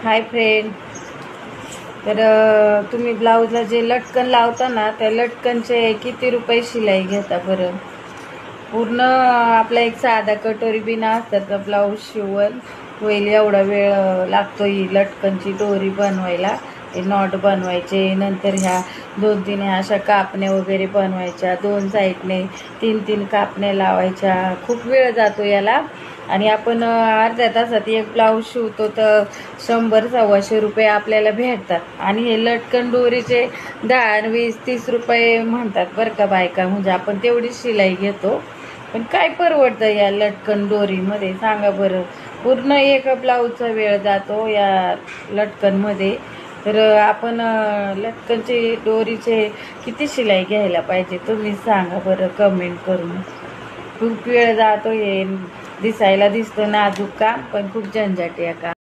Hi friend. तर तुम्ही ब्लाऊजला जे लटकन लावता ना त्या लटकनचे किती रुपये शिलाई घेता बरं? पूर्ण आपला एक साधा कटोरी बिना असतात तर ब्लाऊज शिवून होईल एवढा वेळ लागतो ही लटकनची दोरी बनवायला. हे नॉट बनवायचे, नंतर ह्या 2-3 ह्या अशा कापण्या वगैरे बनवायच्या, 2 साईडने 3-3 कापण्या लावायच्या. खूप वेळ जातो याला. आणि आपण अर्ध्या तासात एक ब्लाऊज शिवतो तर 100-125 रुपये आपल्याला भेटतात. आणि हे लटकन दोरीचे 10, 20, 30 रुपये म्हणतात बरं का बायका. म्हणजे आपण तेवढीच शिलाई घेतो. पण काय परवडतं या लटकन दोरीमध्ये सांगा बरं? पूर्ण एक ब्लाऊजचा वेळ जातो या लटकनमध्ये. तर आपण लटकनचे दोरीचे किती शिलाई घ्यायला पाहिजे तुम्ही सांगा बरं कमेंट करून. खूप वेळ जातो. हे दिसायला दिसतं नाजूक काम, पण खूप झंझट आहे का.